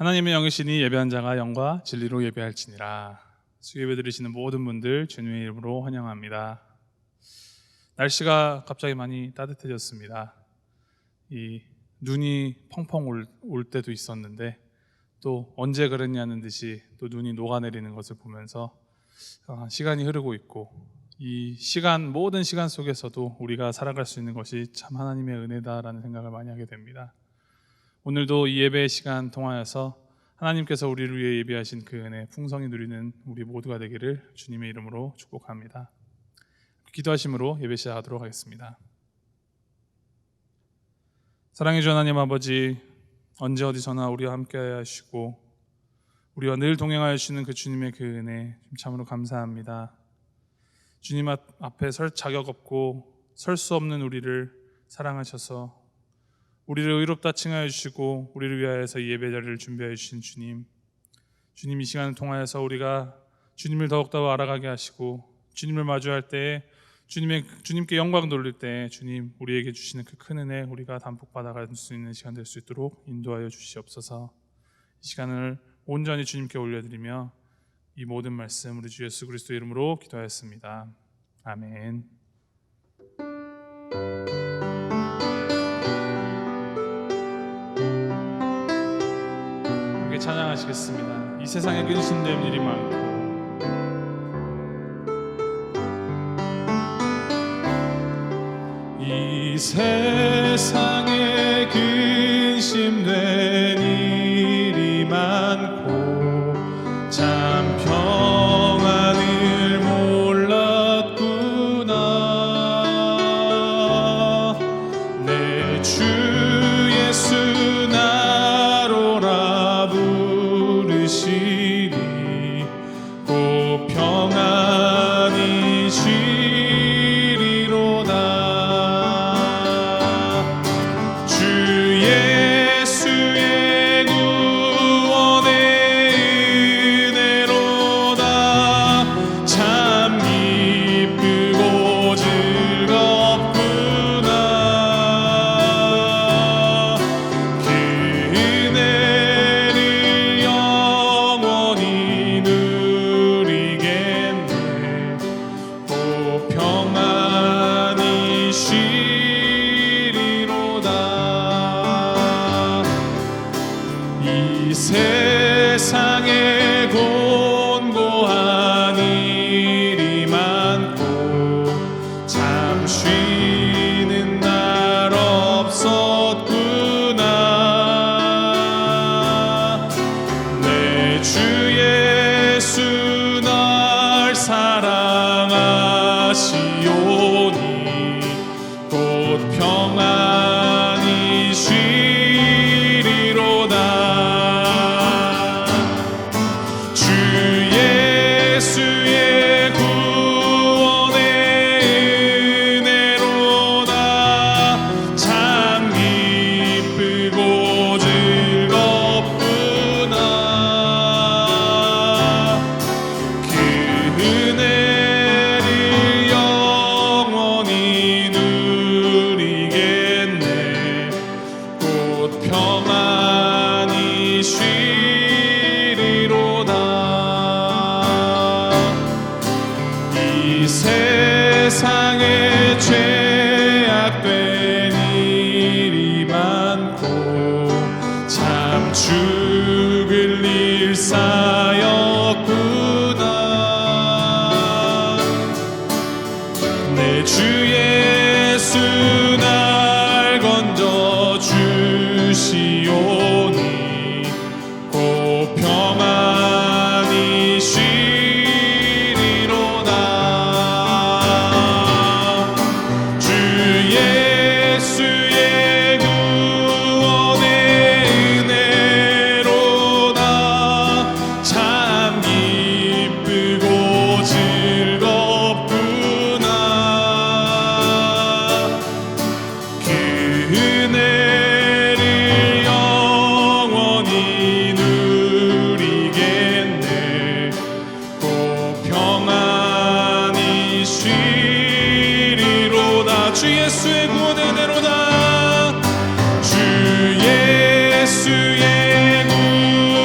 하나님의 영이시니 예배한 자가 영과 진리로 예배할지니라. 수요예배 드리시는 모든 분들 주님의 이름으로 환영합니다. 날씨가 갑자기 많이 따뜻해졌습니다. 이 눈이 펑펑 올 때도 있었는데 또 언제 그랬냐는 듯이 또 눈이 녹아내리는 것을 보면서 시간이 흐르고 있고, 이 시간, 모든 시간 속에서도 우리가 살아갈 수 있는 것이 참 하나님의 은혜다라는 생각을 많이 하게 됩니다. 오늘도 이 예배의 시간 통하여서 하나님께서 우리를 위해 예비하신 그 은혜 풍성히 누리는 우리 모두가 되기를 주님의 이름으로 축복합니다. 기도하심으로 예배 시작하도록 하겠습니다. 사랑해 주 하나님 아버지, 언제 어디서나 우리와 함께하여 하시고 우리와 늘 동행하여 주시는 그 주님의 그 은혜 참으로 감사합니다. 주님 앞에 설 자격 없고 설 수 없는 우리를 사랑하셔서 우리를 의롭다 칭하여 주시고 우리를 위하여서 이 예배 자리를 준비하여 주신 주님, 이 시간을 통하여서 우리가 주님을 더욱더 알아가게 하시고 주님을 마주할 때에 주님께 영광 돌릴 때 주님 우리에게 주시는 그 큰 은혜 우리가 담뿍 받아갈 수 있는 시간 될 수 있도록 인도하여 주시옵소서. 이 시간을 온전히 주님께 올려드리며 이 모든 말씀 우리 주 예수 그리스도 이름으로 기도하였습니다. 아멘. 함께 찬양하시겠습니다. 이 세상에 근심된 일이 많고 이 세상에 근심된 일이 많고 참 평안을 몰랐구나. 내 주 예수 나로라 부르시니 곧 평안이 세상에 곤고한 일이 많고 참 쉬는 날 없었구나. 내 주 예수 날 사랑하시오니 곧 평안히 쉬리로다. 세상에 죄악된 일이 많고 참 죽을 일 쌓였구나. 내 주 예수 날 건져 주시오니 곧 평안히 주 예수의 구원의 은혜로다. 주 예수의 구원의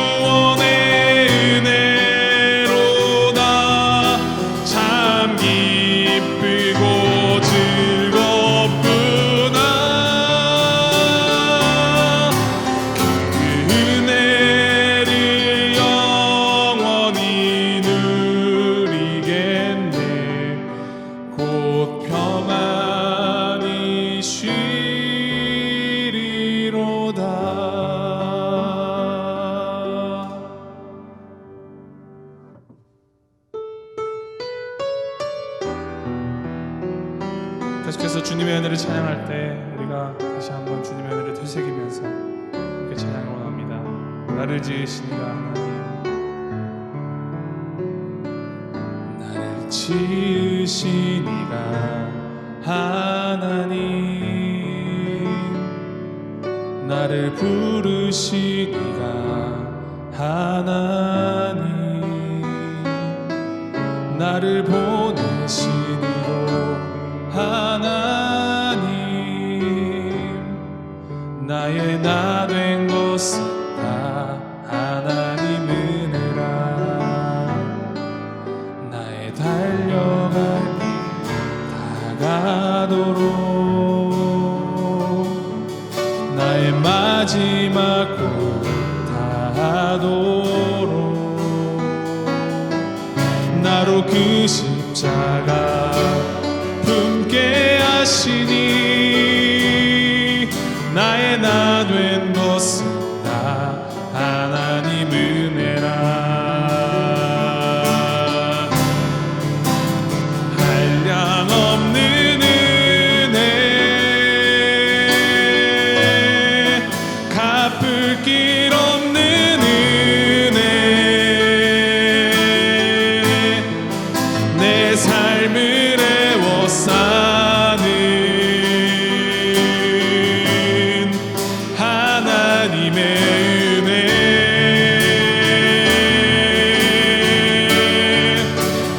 계속해서 주님의 은혜를 찬양할 때 우리가 다시 한번 주님의 은혜를 되새기면서 이렇게 찬양을 원합니다. 나를 지으신 이가 하나님, 나를 지으신 이가 하나님, 나를 부르신 이가 하나님, 나를 보내신 이로 하나님, 나의 나 된 것은 다 하나님 은혜라. 나의 달려갈 길 다가도록, 나의 마지막 꿈 다하도록, 나로 그 십자가 품게 하시니, 나의 나 된 것은 다 하나님 은혜라. 한량없는 은혜, 갚을 길 없는 은혜, 내 삶을 애워싸는 하나님의 은혜.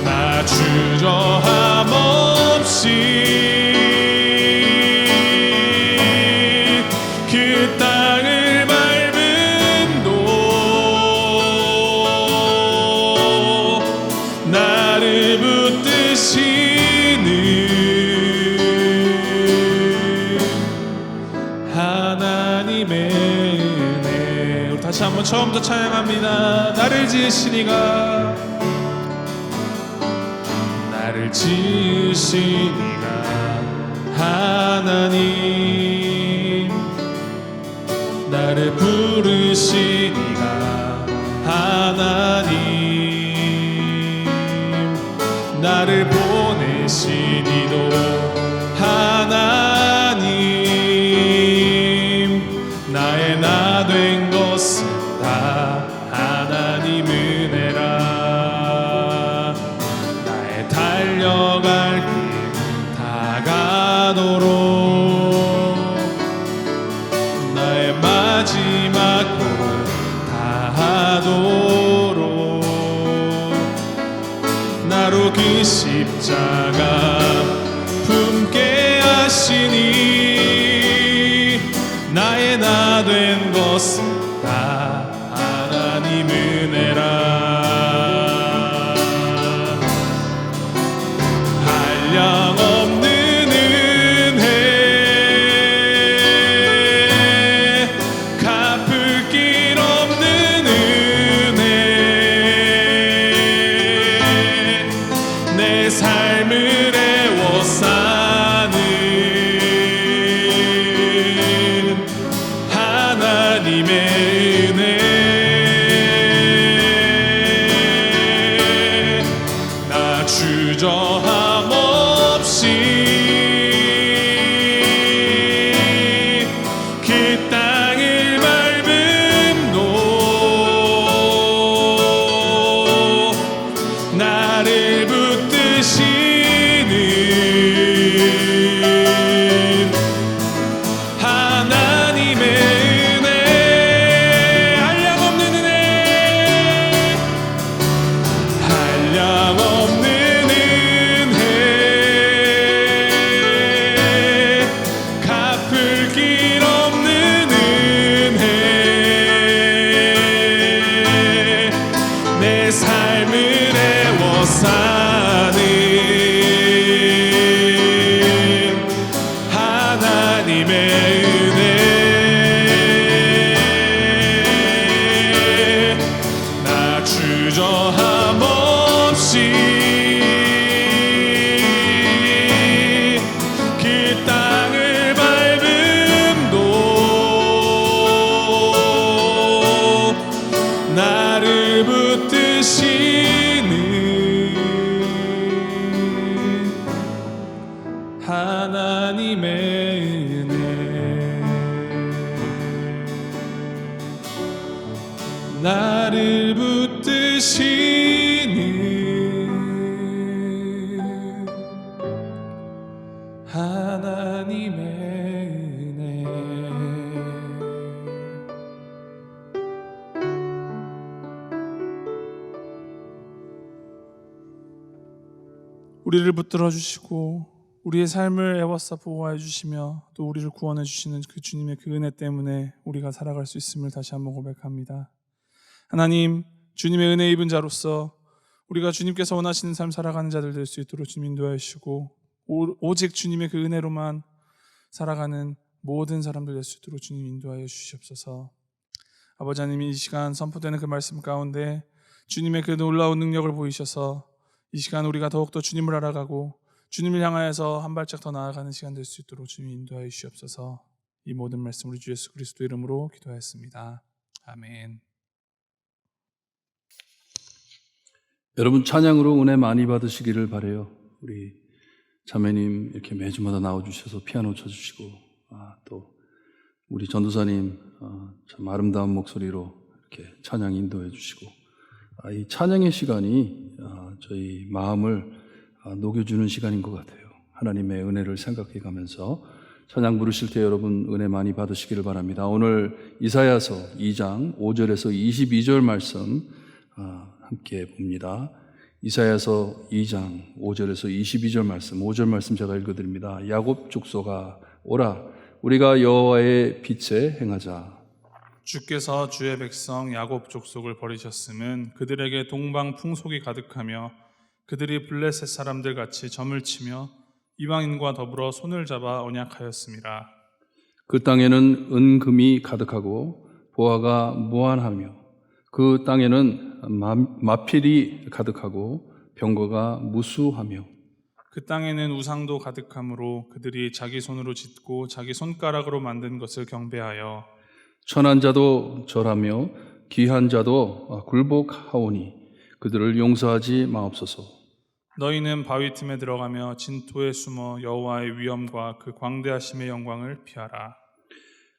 나 주저함 없이 그 땅을 밟은 곳, 나를 붙드시는 하나님의 은혜. 우리 다시 한번 처음부터 찬양합니다. 나를 지으신 이가, 나를 지으신 이가 하나님, 나를 부르신 이가 하나님, 나를 보내신 이도 하나님, 나의 나 된 것은 다 하나님 은혜라. 나의 달려갈 길 다가도록, 나의 마지막 꿈 다하도록, 나로 그 십자가 품게 하시니, 나의 나 된 것은 다 하나님 은혜라. 한량없는 은혜, 갚을 길 없는 은혜, 내 삶을 애워싸는 하나님의 하나님의 은혜 나를 붙드시는 하나님의 은혜 우리를 붙들어 주시고 우리의 삶을 애워싸 보호해 주시며 또 우리를 구원해 주시는 그 주님의 그 은혜 때문에 우리가 살아갈 수 있음을 다시 한번 고백합니다. 하나님, 주님의 은혜 입은 자로서 우리가 주님께서 원하시는 삶 살아가는 자들 될 수 있도록 주님 인도하여 주시고 오직 주님의 그 은혜로만 살아가는 모든 사람들 될 수 있도록 주님 인도하여 주시옵소서. 아버지 하나님, 이 시간 선포되는 그 말씀 가운데 주님의 그 놀라운 능력을 보이셔서 이 시간 우리가 더욱더 주님을 알아가고 주님을 향하여서 한 발짝 더 나아가는 시간 될 수 있도록 주님 인도하여 주시옵소서. 이 모든 말씀 우리 주 예수 그리스도 이름으로 기도하였습니다. 아멘. 여러분 찬양으로 은혜 많이 받으시기를 바라요. 우리 자매님 이렇게 매주마다 나와주셔서 피아노 쳐주시고 또 우리 전도사님 참 아름다운 목소리로 이렇게 찬양 인도해 주시고 이 찬양의 시간이 저희 마음을 녹여주는 시간인 것 같아요. 하나님의 은혜를 생각해 가면서 찬양 부르실 때 여러분 은혜 많이 받으시기를 바랍니다. 오늘 이사야서 2장 5절에서 22절 말씀 함께 봅니다. 이사야서 2장 5절에서 22절 말씀, 5절 말씀 제가 읽어드립니다. 야곱 족속아 오라 우리가 여호와의 빛에 행하자. 주께서 주의 백성 야곱 족속을 버리셨음은 그들에게 동방 풍속이 가득하며 그들이 블레셋 사람들 같이 점을 치며 이방인과 더불어 손을 잡아 언약하였습니다. 그 땅에는 은금이 가득하고 보화가 무한하며 그 땅에는 마필이 가득하고 병거가 무수하며 그 땅에는 우상도 가득하므로 그들이 자기 손으로 짓고 자기 손가락으로 만든 것을 경배하여 천한 자도 절하며 귀한 자도 굴복하오니 그들을 용서하지 마옵소서. 너희는 바위 틈에 들어가며 진토에 숨어 여호와의 위엄과 그 광대하심의 영광을 피하라.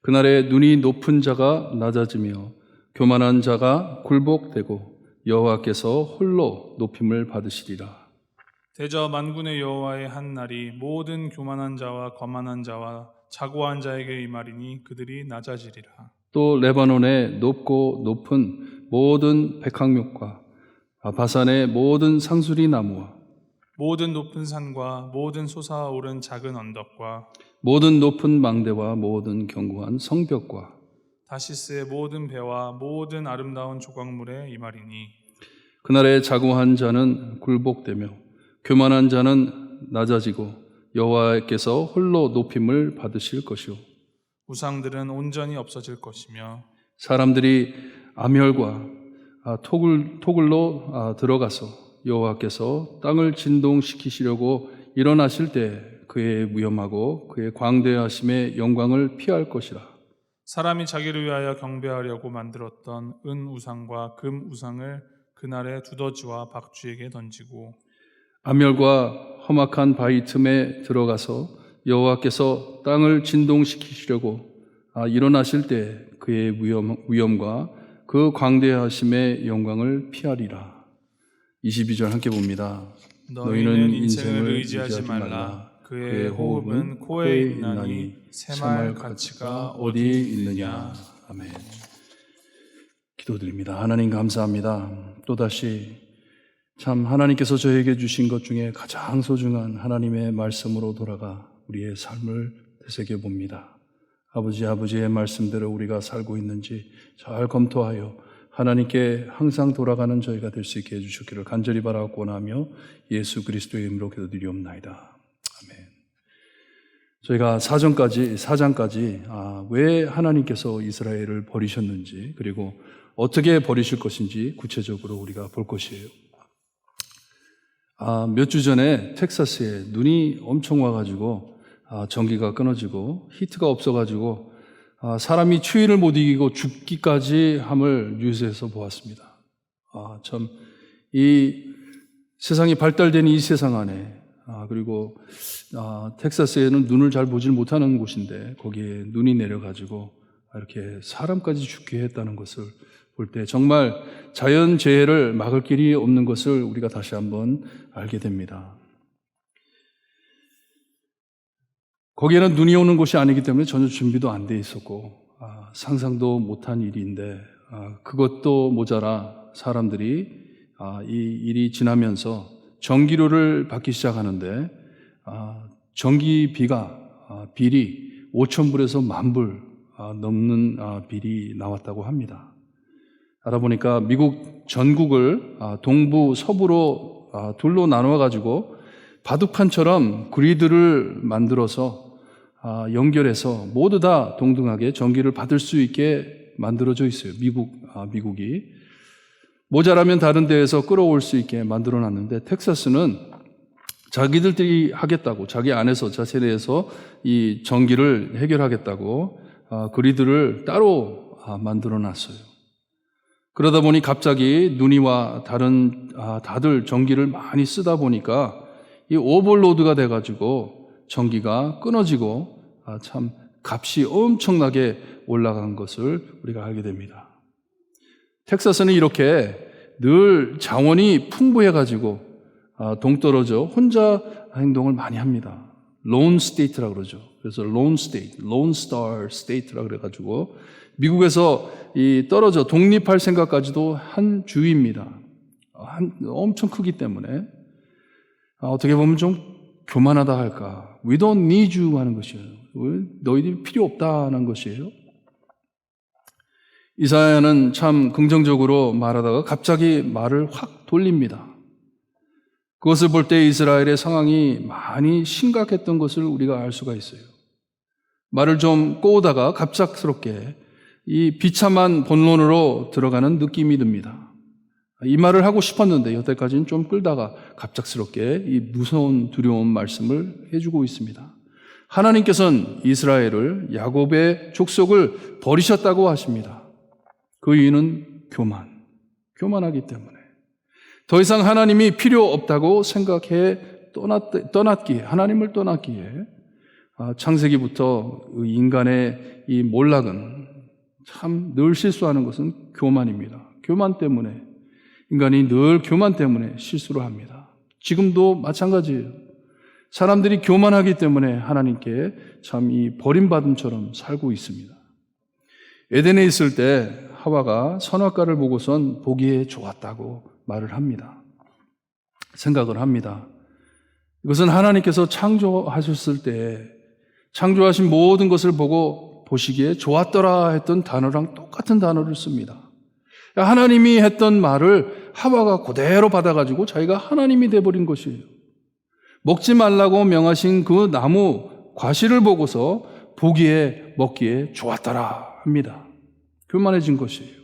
그날에 눈이 높은 자가 낮아지며 교만한 자가 굴복되고 여호와께서 홀로 높임을 받으시리라. 대저 만군의 여호와의 한 날이 모든 교만한 자와 거만한 자와 자고한 자에게 임하리니 그들이 낮아지리라. 또 레바논의 높고 높은 모든 백향목과 바산의 모든 상수리 나무와 모든 높은 산과 모든 솟아오른 작은 언덕과 모든 높은 망대와 모든 견고한 성벽과 다시스의 모든 배와 모든 아름다운 조각물에 임하리니 그날에 자고한 자는 굴복되며 교만한 자는 낮아지고 여호와께서 홀로 높임을 받으실 것이요 우상들은 온전히 없어질 것이며 사람들이 아멸과 토굴로 들어가서 여호와께서 땅을 진동시키시려고 일어나실 때 그의 위엄하고 그의 광대하심의 영광을 피할 것이라. 사람이 자기를 위하여 경배하려고 만들었던 은 우상과 금 우상을 그날에 두더지와 박쥐에게 던지고 아멸과 험악한 바위 틈에 들어가서 여호와께서 땅을 진동시키시려고 일어나실 때 그의 위엄과 그 광대하심의 영광을 피하리라. 22절 함께 봅니다. 너희는 인생을 의지하지 말라. 그의 호흡은 코에 있나니 새말 가치가 어디에 있느냐. 아멘. 기도드립니다. 하나님 감사합니다. 또다시 참 하나님께서 저에게 주신 것 중에 가장 소중한 하나님의 말씀으로 돌아가 우리의 삶을 되새겨 봅니다. 아버지의 말씀대로 우리가 살고 있는지 잘 검토하여 하나님께 항상 돌아가는 저희가 될 수 있게 해주시기를 간절히 바라고 원하며 예수 그리스도의 이름으로 기도드리옵나이다. 아멘. 저희가 4장까지 왜 하나님께서 이스라엘을 버리셨는지 그리고 어떻게 버리실 것인지 구체적으로 우리가 볼 것이에요. 몇 주 전에 텍사스에 눈이 엄청 와가지고 전기가 끊어지고 히트가 없어가지고 사람이 추위를 못 이기고 죽기까지 함을 뉴스에서 보았습니다. 참 이 세상이 발달된 이 세상 안에 그리고 텍사스에는 눈을 잘 보질 못하는 곳인데 거기에 눈이 내려가지고 이렇게 사람까지 죽게 했다는 것을 볼 때 정말 자연재해를 막을 길이 없는 것을 우리가 다시 한번 알게 됩니다. 거기에는 눈이 오는 곳이 아니기 때문에 전혀 준비도 안 돼 있었고 상상도 못한 일인데 그것도 모자라 사람들이 이 일이 지나면서 전기료를 받기 시작하는데 전기비가 빌이 5,000불에서 10,000불 넘는 빌이 나왔다고 합니다. 알아보니까 미국 전국을 동부, 서부로 둘로 나누어 가지고 바둑판처럼 그리드를 만들어서 연결해서 모두 다 동등하게 전기를 받을 수 있게 만들어져 있어요. 미국이 모자라면 다른 데에서 끌어올 수 있게 만들어 놨는데 텍사스는 자기들끼리 하겠다고 자기 안에서 자체 내에서 이 전기를 해결하겠다고 그리드를 따로 만들어 놨어요. 그러다 보니 갑자기 눈이 와 다들 전기를 많이 쓰다 보니까 이 오버로드가 돼가지고 전기가 끊어지고 참 값이 엄청나게 올라간 것을 우리가 알게 됩니다. 텍사스는 이렇게 늘 자원이 풍부해가지고 동떨어져 혼자 행동을 많이 합니다. 론 스테이트라고 그러죠. 그래서 론 스테이트, 론 스타 스테이트라고 그래가지고 미국에서 떨어져 독립할 생각까지도 한 주입니다. 엄청 크기 때문에 어떻게 보면 좀 교만하다 할까. We don't need you 하는 것이에요. 너희들이 필요 없다는 것이에요. 이사야는 참 긍정적으로 말하다가 갑자기 말을 확 돌립니다. 그것을 볼 때 이스라엘의 상황이 많이 심각했던 것을 우리가 알 수가 있어요. 말을 좀 꼬우다가 갑작스럽게 이 비참한 본론으로 들어가는 느낌이 듭니다. 이 말을 하고 싶었는데 여태까지는 좀 끌다가 갑작스럽게 이 무서운 두려운 말씀을 해주고 있습니다. 하나님께서는 이스라엘을 야곱의 족속을 버리셨다고 하십니다. 그 이유는 교만하기 때문에 더 이상 하나님이 필요 없다고 생각해 떠났기에 하나님을 떠났기에 창세기부터 인간의 이 몰락은 참 늘 실수하는 것은 교만입니다. 교만 때문에 인간이 늘 교만 때문에 실수를 합니다. 지금도 마찬가지예요. 사람들이 교만하기 때문에 하나님께 참 이 버림받음처럼 살고 있습니다. 에덴에 있을 때 하와가 선악과를 보고선 보기에 좋았다고 말을 합니다. 생각을 합니다. 이것은 하나님께서 창조하셨을 때 창조하신 모든 것을 보시기에 좋았더라 했던 단어랑 똑같은 단어를 씁니다. 하나님이 했던 말을 하와가 그대로 받아가지고 자기가 하나님이 돼버린 것이에요. 먹지 말라고 명하신 그 나무 과실을 보고서 보기에 먹기에 좋았더라 합니다. 교만해진 것이에요.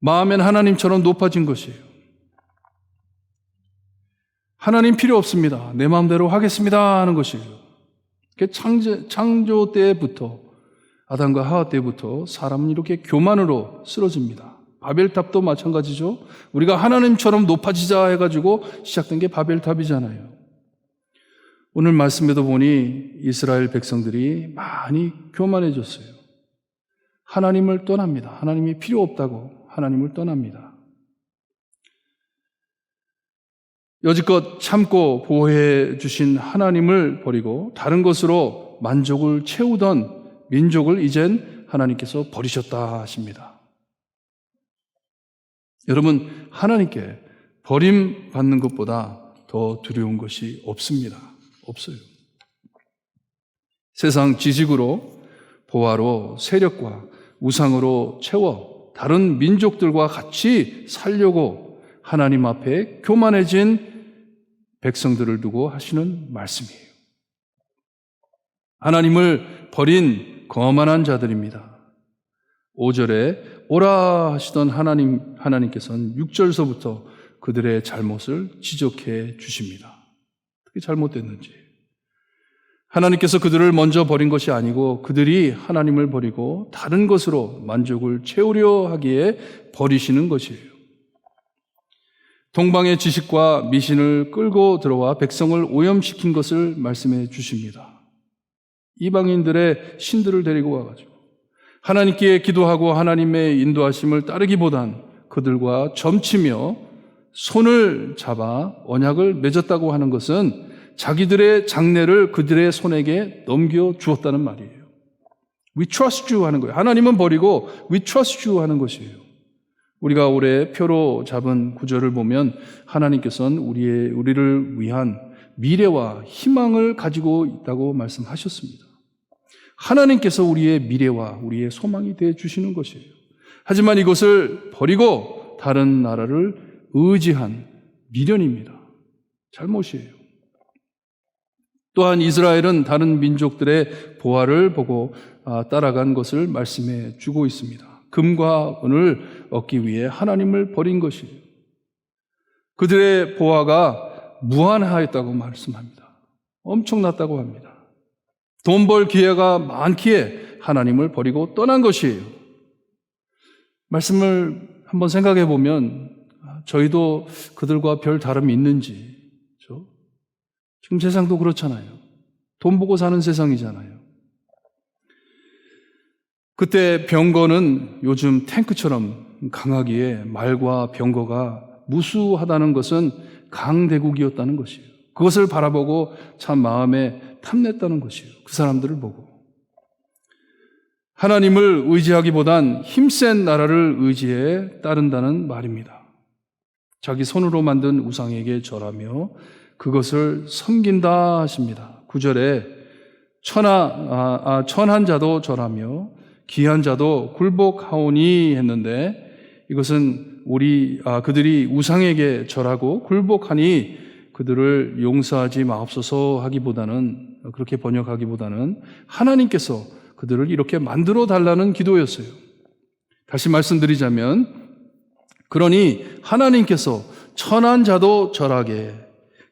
마음엔 하나님처럼 높아진 것이에요. 하나님 필요 없습니다. 내 마음대로 하겠습니다 하는 것이에요. 창조 때부터 아담과 하와 때부터 사람은 이렇게 교만으로 쓰러집니다. 바벨탑도 마찬가지죠. 우리가 하나님처럼 높아지자 해가지고 시작된 게 바벨탑이잖아요. 오늘 말씀에도 보니 이스라엘 백성들이 많이 교만해졌어요. 하나님을 떠납니다. 하나님이 필요 없다고 하나님을 떠납니다. 여지껏 참고 보호해 주신 하나님을 버리고 다른 것으로 만족을 채우던 민족을 이젠 하나님께서 버리셨다 하십니다. 여러분, 하나님께 버림받는 것보다 더 두려운 것이 없습니다. 없어요. 세상 지식으로, 보화로, 세력과 우상으로 채워 다른 민족들과 같이 살려고 하나님 앞에 교만해진 백성들을 두고 하시는 말씀이에요. 하나님을 버린 거만한 자들입니다. 5절에 오라 하시던 하나님께서는 6절서부터 그들의 잘못을 지적해 주십니다. 어떻게 잘못됐는지. 하나님께서 그들을 먼저 버린 것이 아니고 그들이 하나님을 버리고 다른 것으로 만족을 채우려 하기에 버리시는 것이에요. 동방의 지식과 미신을 끌고 들어와 백성을 오염시킨 것을 말씀해 주십니다. 이방인들의 신들을 데리고 와가지고 하나님께 기도하고 하나님의 인도하심을 따르기보단 그들과 점치며 손을 잡아 언약을 맺었다고 하는 것은 자기들의 장래를 그들의 손에게 넘겨주었다는 말이에요. We trust you 하는 거예요. 하나님은 버리고 We trust you 하는 것이에요. 우리가 올해 표로 잡은 구절을 보면 하나님께서는 우리를 위한 미래와 희망을 가지고 있다고 말씀하셨습니다. 하나님께서 우리의 미래와 우리의 소망이 되어 주시는 것이에요. 하지만 이것을 버리고 다른 나라를 의지한 미련입니다. 잘못이에요. 또한 이스라엘은 다른 민족들의 보화를 보고 따라간 것을 말씀해 주고 있습니다. 금과 은을 얻기 위해 하나님을 버린 것이에요. 그들의 보화가 무한하였다고 말씀합니다. 엄청났다고 합니다. 돈 벌 기회가 많기에 하나님을 버리고 떠난 것이에요. 말씀을 한번 생각해 보면 저희도 그들과 별 다름이 있는지, 그렇죠? 지금 세상도 그렇잖아요. 돈 보고 사는 세상이잖아요. 그때 병거는 요즘 탱크처럼 강하기에 말과 병거가 무수하다는 것은 강대국이었다는 것이에요. 그것을 바라보고 참 마음에 탐냈다는 것이에요. 그 사람들을 보고. 하나님을 의지하기보단 힘센 나라를 의지해 따른다는 말입니다. 자기 손으로 만든 우상에게 절하며 그것을 섬긴다 하십니다. 9절에 천한 자도 절하며 귀한 자도 굴복하오니 했는데 이것은 그들이 우상에게 절하고 굴복하니 그들을 용서하지 마옵소서 하기보다는, 그렇게 번역하기보다는 하나님께서 그들을 이렇게 만들어 달라는 기도였어요. 다시 말씀드리자면, 그러니 하나님께서 천한 자도 절하게,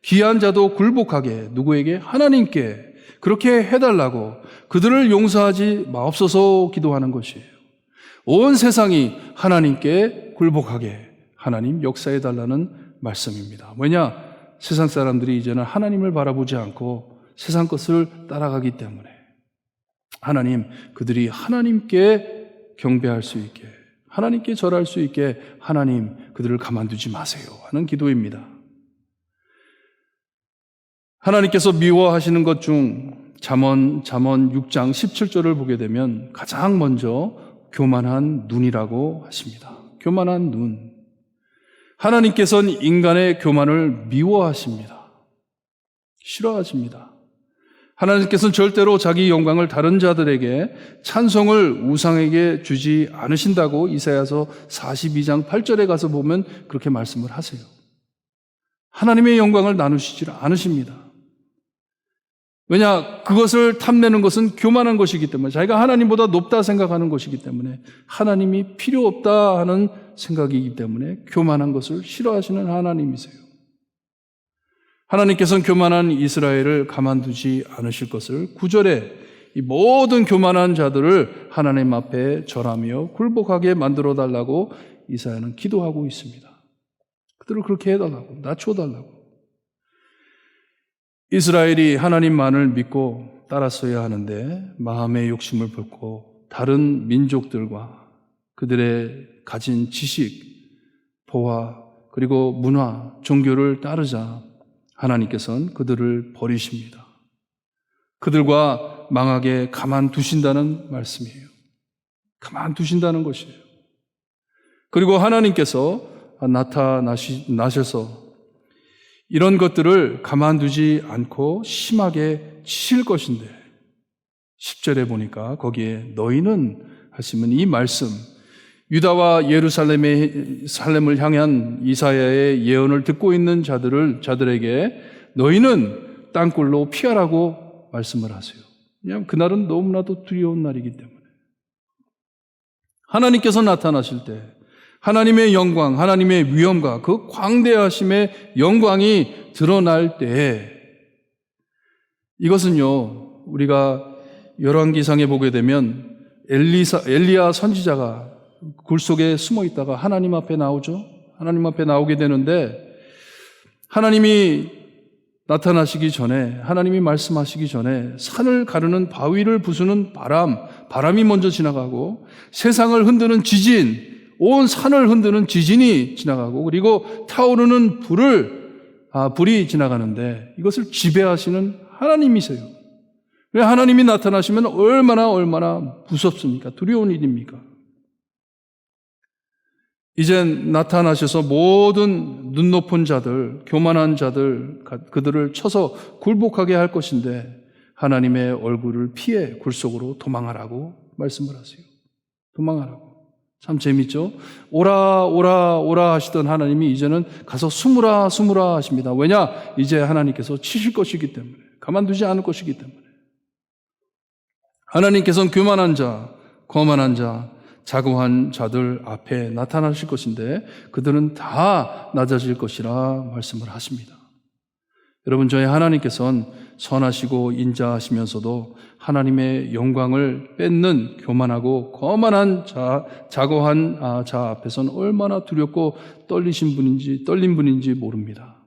귀한 자도 굴복하게, 누구에게? 하나님께 그렇게 해달라고, 그들을 용서하지 마옵소서 기도하는 것이에요. 온 세상이 하나님께 굴복하게 하나님 역사해달라는 말씀입니다. 왜냐? 세상 사람들이 이제는 하나님을 바라보지 않고 세상 것을 따라가기 때문에 하나님, 그들이 하나님께 경배할 수 있게, 하나님께 절할 수 있게 하나님, 그들을 가만두지 마세요 하는 기도입니다. 하나님께서 미워하시는 것 중 잠언 6장 17절을 보게 되면 가장 먼저 교만한 눈이라고 하십니다. 교만한 눈. 하나님께서는 인간의 교만을 미워하십니다. 싫어하십니다. 하나님께서는 절대로 자기 영광을 다른 자들에게, 찬송을 우상에게 주지 않으신다고 이사야서 42장 8절에 가서 보면 그렇게 말씀을 하세요. 하나님의 영광을 나누시지 않으십니다. 왜냐? 그것을 탐내는 것은 교만한 것이기 때문에, 자기가 하나님보다 높다 생각하는 것이기 때문에, 하나님이 필요 없다 하는 생각이기 때문에 교만한 것을 싫어하시는 하나님이세요. 하나님께서는 교만한 이스라엘을 가만두지 않으실 것을 9절에 이 모든 교만한 자들을 하나님 앞에 절하며 굴복하게 만들어 달라고 이사야는 기도하고 있습니다. 그들을 그렇게 해달라고, 낮춰달라고. 이스라엘이 하나님만을 믿고 따랐어야 하는데 마음의 욕심을 붓고 다른 민족들과 그들의 가진 지식, 보화, 그리고 문화, 종교를 따르자 하나님께서는 그들을 버리십니다. 그들과 망하게 가만두신다는 말씀이에요. 가만두신다는 것이에요. 그리고 하나님께서 나셔서 이런 것들을 가만두지 않고 심하게 치실 것인데 10절에 보니까 거기에 너희는 하시면 이 말씀, 유다와 예루살렘을 향한 이사야의 예언을 듣고 있는 자들에게 너희는 땅굴로 피하라고 말씀을 하세요. 왜냐하면 그날은 너무나도 두려운 날이기 때문에. 하나님께서 나타나실 때 하나님의 영광, 하나님의 위엄과 그 광대하심의 영광이 드러날 때에, 이것은요, 우리가 열왕기상에 보게 되면 엘리야 선지자가 굴 속에 숨어 있다가 하나님 앞에 나오죠. 하나님 앞에 나오게 되는데 하나님이 나타나시기 전에, 하나님이 말씀하시기 전에 산을 가르는 바위를 부수는 바람이 먼저 지나가고, 세상을 흔드는 지진, 온 산을 흔드는 지진이 지나가고, 그리고 타오르는 불이 지나가는데 이것을 지배하시는 하나님이세요. 왜 하나님이 나타나시면 얼마나 무섭습니까? 두려운 일입니까? 이젠 나타나셔서 모든 눈 높은 자들, 교만한 자들, 그들을 쳐서 굴복하게 할 것인데 하나님의 얼굴을 피해 굴 속으로 도망하라고 말씀을 하세요. 도망하라고. 참 재밌죠? 오라 하시던 하나님이 이제는 가서 숨으라 하십니다. 왜냐? 이제 하나님께서 치실 것이기 때문에, 가만두지 않을 것이기 때문에. 하나님께서는 교만한 자, 거만한 자, 자고한 자들 앞에 나타나실 것인데 그들은 다 낮아질 것이라 말씀을 하십니다. 여러분, 저희 하나님께서는 선하시고 인자하시면서도 하나님의 영광을 뺏는 교만하고 거만한 자, 자고한 자 앞에서는 얼마나 두렵고 떨린 분인지 모릅니다.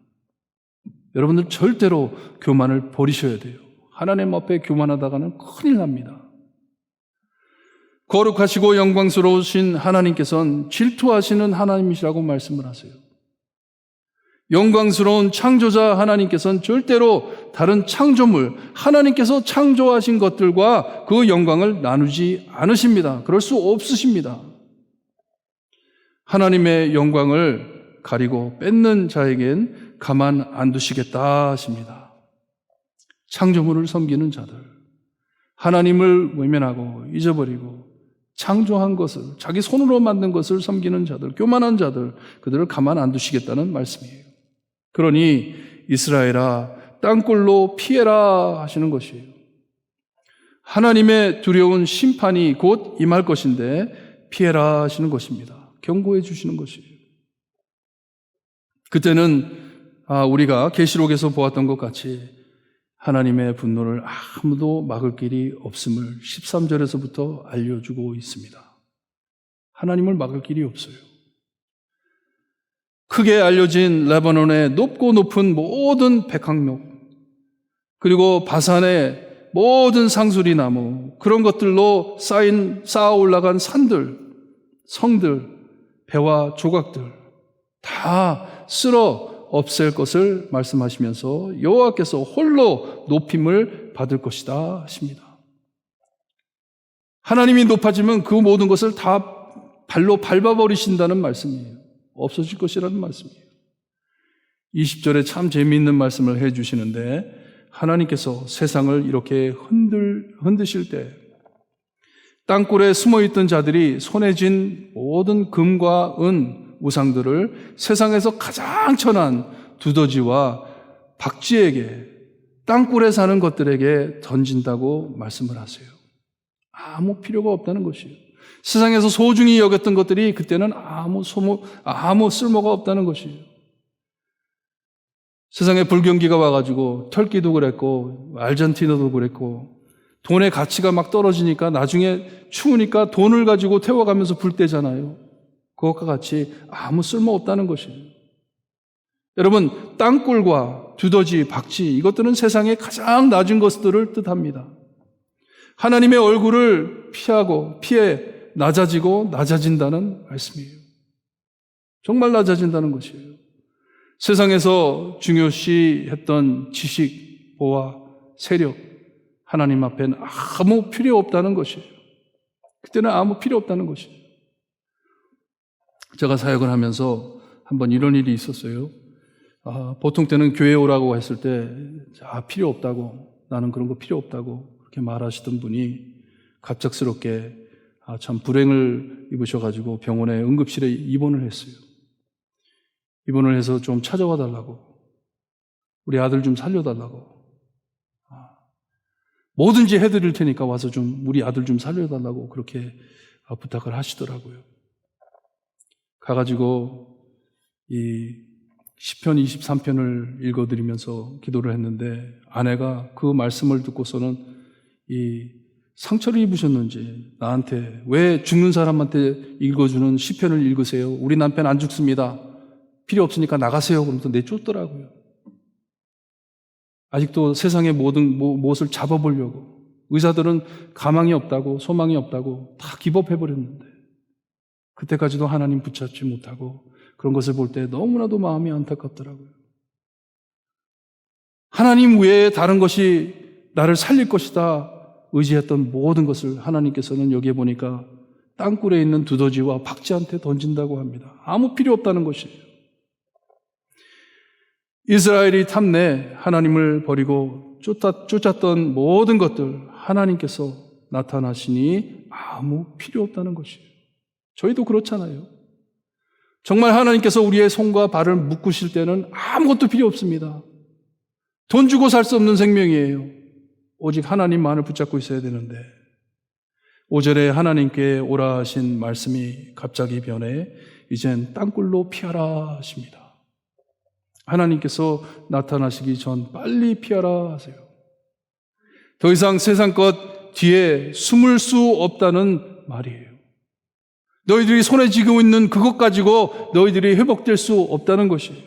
여러분들 절대로 교만을 버리셔야 돼요. 하나님 앞에 교만하다가는 큰일 납니다. 거룩하시고 영광스러우신 하나님께서는 질투하시는 하나님이시라고 말씀을 하세요. 영광스러운 창조자 하나님께서는 절대로 다른 창조물, 하나님께서 창조하신 것들과 그 영광을 나누지 않으십니다. 그럴 수 없으십니다. 하나님의 영광을 가리고 뺏는 자에겐 가만 안 두시겠다 하십니다. 창조물을 섬기는 자들, 하나님을 외면하고 잊어버리고 창조한 것을, 자기 손으로 만든 것을 섬기는 자들, 교만한 자들, 그들을 가만 안 두시겠다는 말씀이에요. 그러니 이스라엘아, 땅굴로 피해라 하시는 것이에요. 하나님의 두려운 심판이 곧 임할 것인데 피해라 하시는 것입니다. 경고해 주시는 것이에요. 그때는 우리가 계시록에서 보았던 것 같이 하나님의 분노를 아무도 막을 길이 없음을 13절에서부터 알려주고 있습니다. 하나님을 막을 길이 없어요. 크게 알려진 레바논의 높고 높은 모든 백향목, 그리고 바산의 모든 상수리 나무, 그런 것들로 쌓아 올라간 산들, 성들, 배와 조각들 다 쓸어 없앨 것을 말씀하시면서 여호와께서 홀로 높임을 받을 것이다 하십니다. 하나님이 높아지면 그 모든 것을 다 발로 밟아버리신다는 말씀이에요. 없어질 것이라는 말씀이에요. 20절에 참 재미있는 말씀을 해주시는데, 하나님께서 세상을 이렇게 흔드실 때 땅굴에 숨어있던 자들이 손에 쥔 모든 금과 은, 우상들을 세상에서 가장 천한 두더지와 박쥐에게, 땅굴에 사는 것들에게 던진다고 말씀을 하세요. 아무 필요가 없다는 것이에요. 세상에서 소중히 여겼던 것들이 그때는 아무 쓸모가 없다는 것이에요. 세상에 불경기가 와가지고 터키도 그랬고 아르헨티나도 그랬고 돈의 가치가 막 떨어지니까 나중에 추우니까 돈을 가지고 태워가면서 불 때잖아요. 그것과 같이 아무 쓸모없다는 것이에요. 여러분, 땅굴과 두더지, 박쥐, 이것들은 세상의 가장 낮은 것들을 뜻합니다. 하나님의 얼굴을 피해 낮아지고 낮아진다는 말씀이에요. 정말 낮아진다는 것이에요. 세상에서 중요시했던 지식, 보화, 세력, 하나님 앞에는 아무 필요 없다는 것이에요. 그때는 아무 필요 없다는 것이에요. 제가 사역을 하면서 한번 이런 일이 있었어요. 보통 때는 교회 오라고 했을 때 필요 없다고, 나는 그런 거 필요 없다고 그렇게 말하시던 분이 갑작스럽게 참 불행을 입으셔가지고 병원에 응급실에 입원을 했어요. 입원을 해서 좀 찾아와 달라고, 우리 아들 좀 살려달라고, 뭐든지 해드릴 테니까 와서 좀 우리 아들 좀 살려달라고 그렇게 부탁을 하시더라고요. 가가지고 이 시편 23편을 읽어드리면서 기도를 했는데, 아내가 그 말씀을 듣고서는 이 상처를 입으셨는지 나한테 왜 죽는 사람한테 읽어주는 시편을 읽으세요? 우리 남편 안 죽습니다. 필요 없으니까 나가세요. 그러면서 내쫓더라고요. 아직도 세상의 모든 무엇을 잡아보려고 의사들은 가망이 없다고 소망이 없다고 다 기법해버렸는데 그때까지도 하나님 붙잡지 못하고 그런 것을 볼 때 너무나도 마음이 안타깝더라고요. 하나님 외에 다른 것이 나를 살릴 것이다 의지했던 모든 것을 하나님께서는 여기에 보니까 땅굴에 있는 두더지와 박쥐한테 던진다고 합니다. 아무 필요 없다는 것이에요. 이스라엘이 탐내 하나님을 버리고 쫓았던 모든 것들 하나님께서 나타나시니 아무 필요 없다는 것이에요. 저희도 그렇잖아요. 정말 하나님께서 우리의 손과 발을 묶으실 때는 아무것도 필요 없습니다. 돈 주고 살 수 없는 생명이에요. 오직 하나님만을 붙잡고 있어야 되는데 5절에 하나님께 오라 하신 말씀이 갑자기 변해 이젠 땅굴로 피하라 하십니다. 하나님께서 나타나시기 전 빨리 피하라 하세요. 더 이상 세상 것 뒤에 숨을 수 없다는 말이에요. 너희들이 손에 쥐고 있는 그것 가지고 너희들이 회복될 수 없다는 것이에요.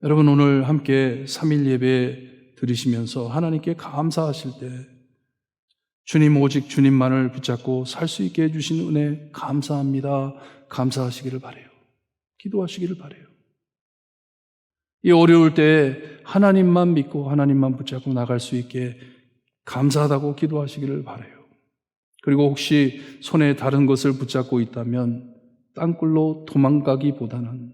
여러분 오늘 함께 3일 예배 드리시면서 하나님께 감사하실 때 주님 오직 주님만을 붙잡고 살 수 있게 해주신 은혜 감사합니다. 감사하시기를 바라요. 기도하시기를 바라요. 이 어려울 때 하나님만 믿고 하나님만 붙잡고 나갈 수 있게 감사하다고 기도하시기를 바라요. 그리고 혹시 손에 다른 것을 붙잡고 있다면 땅굴로 도망가기보다는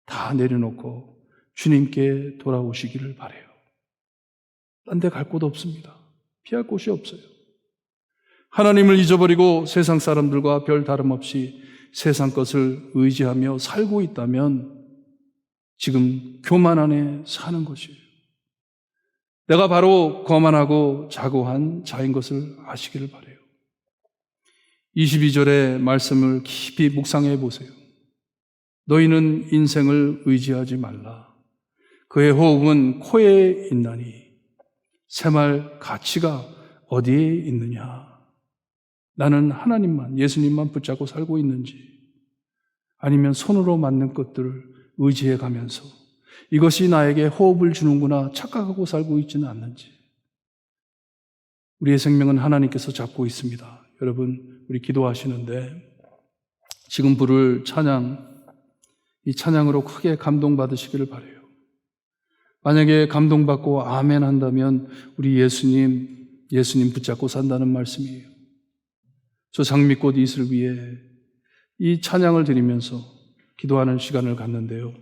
다 내려놓고 주님께 돌아오시기를 바라요. 딴 데 갈 곳 없습니다. 피할 곳이 없어요. 하나님을 잊어버리고 세상 사람들과 별 다름없이 세상 것을 의지하며 살고 있다면 지금 교만 안에 사는 것이에요. 내가 바로 거만하고 자고한 자인 것을 아시기를 바라요. 22절의 말씀을 깊이 묵상해 보세요. 너희는 인생을 의지하지 말라. 그의 호흡은 코에 있나니 생활 가치가 어디에 있느냐. 나는 하나님만, 예수님만 붙잡고 살고 있는지 아니면 손으로 만든 것들을 의지해 가면서 이것이 나에게 호흡을 주는구나 착각하고 살고 있지는 않는지. 우리의 생명은 하나님께서 잡고 있습니다. 여러분 우리 기도하시는데 지금 부를 찬양, 이 찬양으로 크게 감동받으시기를 바라요. 만약에 감동받고 아멘 한다면 우리 예수님 붙잡고 산다는 말씀이에요. 저 장미꽃 이슬 위에 이 찬양을 드리면서 기도하는 시간을 갖는데요.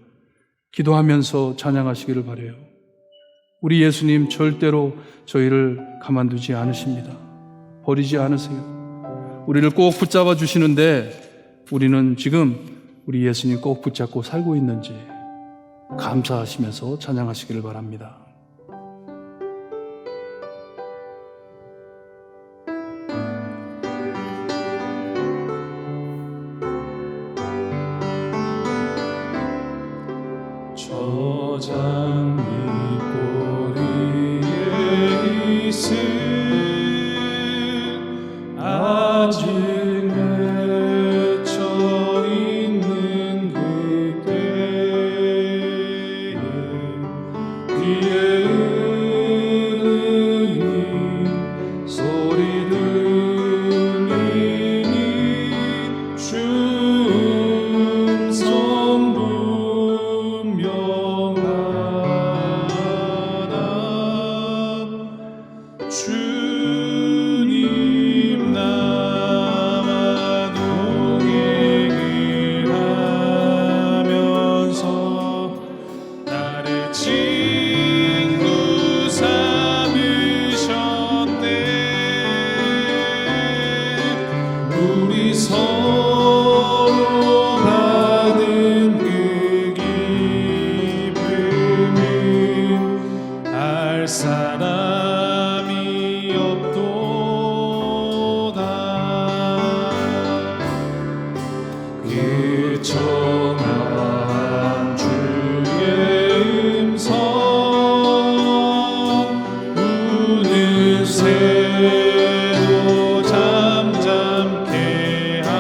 기도하면서 찬양하시기를 바라요. 우리 예수님 절대로 저희를 가만두지 않으십니다. 버리지 않으세요. 우리를 꼭 붙잡아 주시는데 우리는 지금 우리 예수님 꼭 붙잡고 살고 있는지 감사하시면서 찬양하시기를 바랍니다. 저 장미꽃 위에 있을 아직 맺혀 있는 그때에 귀에 은은히 소리 들리니 춤성 분명하다. 주님 나와 동행을 하면서 나를 친구 삼으셨네. 우리 서로 받은 그 기쁨은 알 사람이 없도다. 그 청한 주의 음성 우는 새도 잠잠케 한다.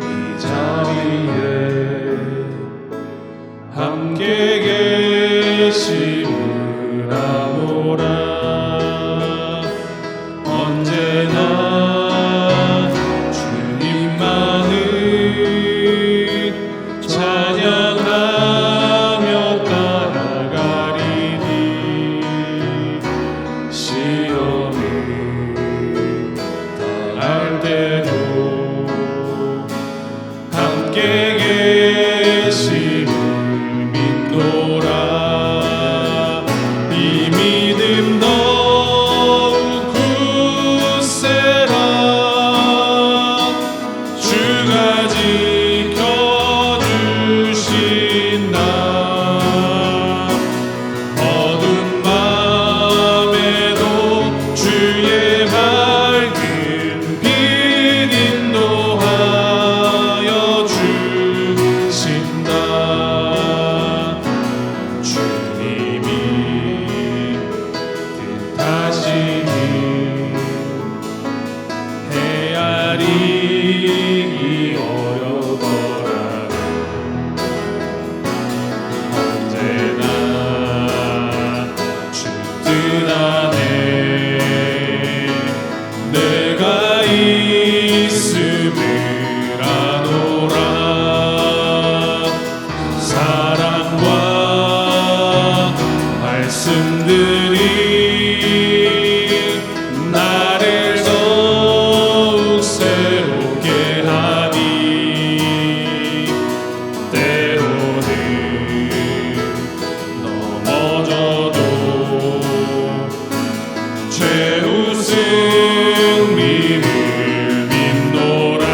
이 자리에 함께 계심을 아노라. 언제나 주님만을 찬양하며 따라가리니 시험을 당할 때도 함께 계심을 믿노라. 이 믿음 더욱 굳세라. 주가 지켜주신다. 어두운 밤에도 주의 밝은 빛 인도하여 주신다. 주님이 뜻하시니 헤아리기 어려워라도 언제나 주 뜻 안에 내가 있음을 아노라. 사랑과 말씀들이 나를 더욱 새롭게 하니 때로는 넘어져도 최우승님을 믿노라.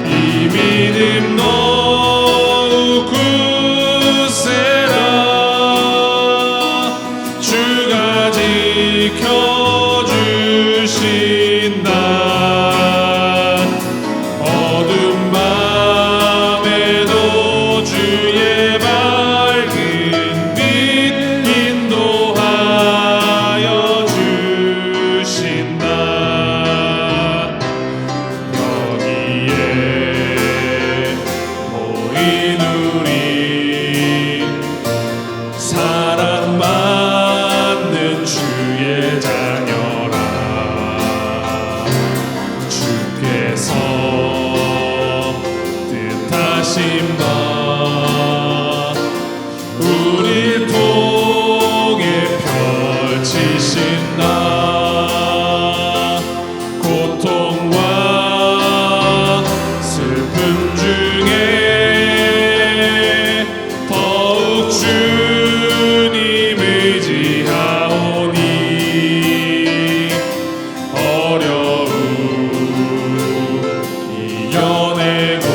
이 믿음 더욱 굳세라. 주가 지켜주신다. 어두운 밤에도 주의 밝은 빛 인도하여 주신다. 여기에 모인 우리 사랑받는 주의 자녀라. 주께서 뜻하신 바 우릴 통해 펼치신다. 고통과 슬픔 중에 더욱 주님 의지하오니 어려움 이겨내고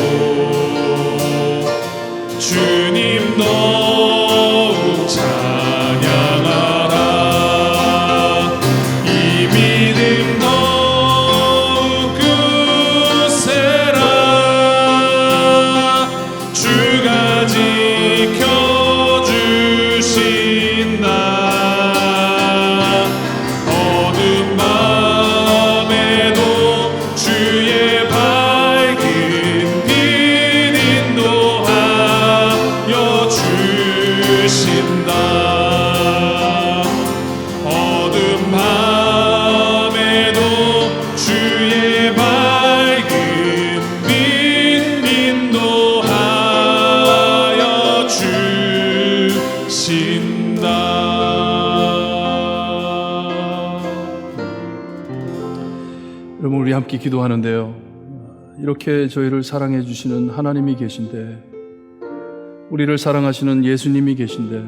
주님 더욱 찬양하라. 이 믿음 더욱 굳세라. 주가 지켜주신다. 어두운 밤에도 주의 밝은 빛 인도하여 주신다. 어두운 밤에도 주의 밝은 빛 인도하여 주신다. 여러분, 우리 함께 기도하는데요. 이렇게 저희를 사랑해 주시는 하나님이 계신데, 우리를 사랑하시는 예수님이 계신데,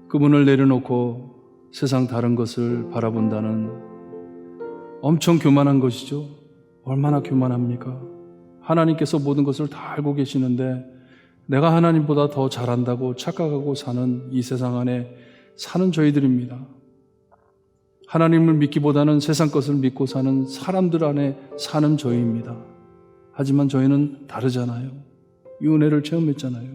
그분을 내려놓고 세상 다른 것을 바라본다는 엄청 교만한 것이죠. 얼마나 교만합니까? 하나님께서 모든 것을 다 알고 계시는데 내가 하나님보다 더 잘한다고 착각하고 사는 이 세상 안에 사는 저희들입니다. 하나님을 믿기보다는 세상 것을 믿고 사는 사람들 안에 사는 저희입니다. 하지만 저희는 다르잖아요. 이 은혜를 체험했잖아요.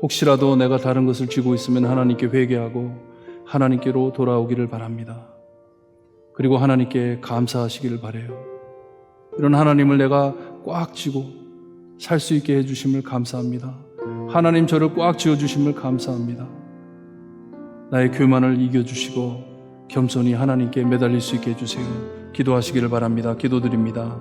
혹시라도 내가 다른 것을 쥐고 있으면 하나님께 회개하고 하나님께로 돌아오기를 바랍니다. 그리고 하나님께 감사하시기를 바라요. 이런 하나님을 내가 꽉 쥐고 살 수 있게 해주심을 감사합니다. 하나님 저를 꽉 쥐어주심을 감사합니다. 나의 교만을 이겨주시고 겸손히 하나님께 매달릴 수 있게 해주세요. 기도하시기를 바랍니다. 기도드립니다.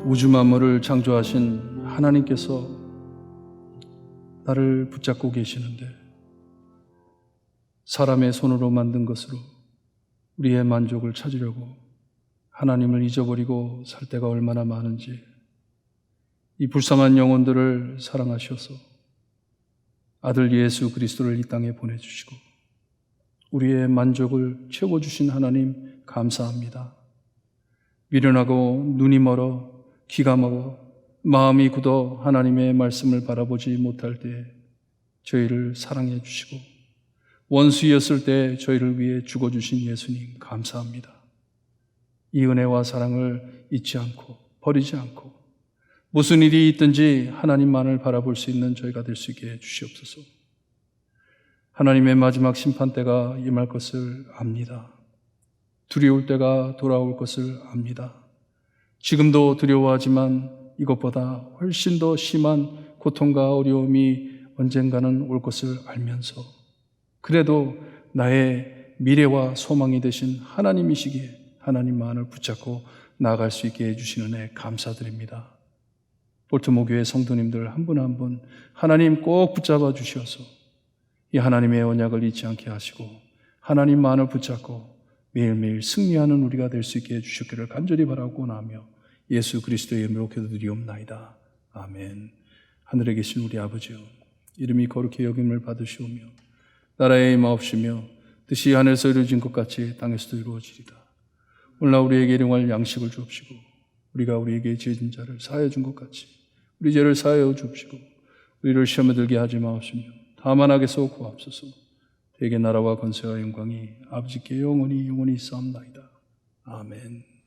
우주 만물을 창조하신 하나님께서 나를 붙잡고 계시는데 사람의 손으로 만든 것으로 우리의 만족을 찾으려고 하나님을 잊어버리고 살 때가 얼마나 많은지, 이 불쌍한 영혼들을 사랑하셔서 아들 예수 그리스도를 이 땅에 보내주시고 우리의 만족을 채워주신 하나님 감사합니다. 미련하고 눈이 멀어 귀가 먹어 마음이 굳어 하나님의 말씀을 바라보지 못할 때 저희를 사랑해 주시고 원수였을 때 저희를 위해 죽어주신 예수님 감사합니다. 이 은혜와 사랑을 잊지 않고 버리지 않고 무슨 일이 있든지 하나님만을 바라볼 수 있는 저희가 될 수 있게 해주시옵소서. 하나님의 마지막 심판 때가 임할 것을 압니다. 두려울 때가 돌아올 것을 압니다. 지금도 두려워하지만 이것보다 훨씬 더 심한 고통과 어려움이 언젠가는 올 것을 알면서 그래도 나의 미래와 소망이 되신 하나님이시기에 하나님만을 붙잡고 나아갈 수 있게 해주시는 은혜 감사드립니다. 볼트모 교회 성도님들 한 분 한 분 하나님 꼭 붙잡아 주셔서 이 하나님의 언약을 잊지 않게 하시고 하나님만을 붙잡고 매일매일 승리하는 우리가 될 수 있게 해주시기를 간절히 바라고 나며 예수 그리스도의 이름으로 기도드리옵나이다. 아멘. 하늘에 계신 우리 아버지여, 이름이 거룩히 여김을 받으시오며 나라의 임하옵시며 뜻이 하늘에서 이루어진 것 같이 땅에서도 이루어지리다. 오늘날 우리에게 일용할 양식을 주옵시고 우리가 우리에게 죄진 자를 사하여 준 것 같이 우리 죄를 사하여 주옵시고 우리를 시험에 들게 하지 마옵시며 다만 악에서 구하옵소서. 대개 나라와 권세와 영광이 아버지께 영원히 있사옵나이다. 아멘.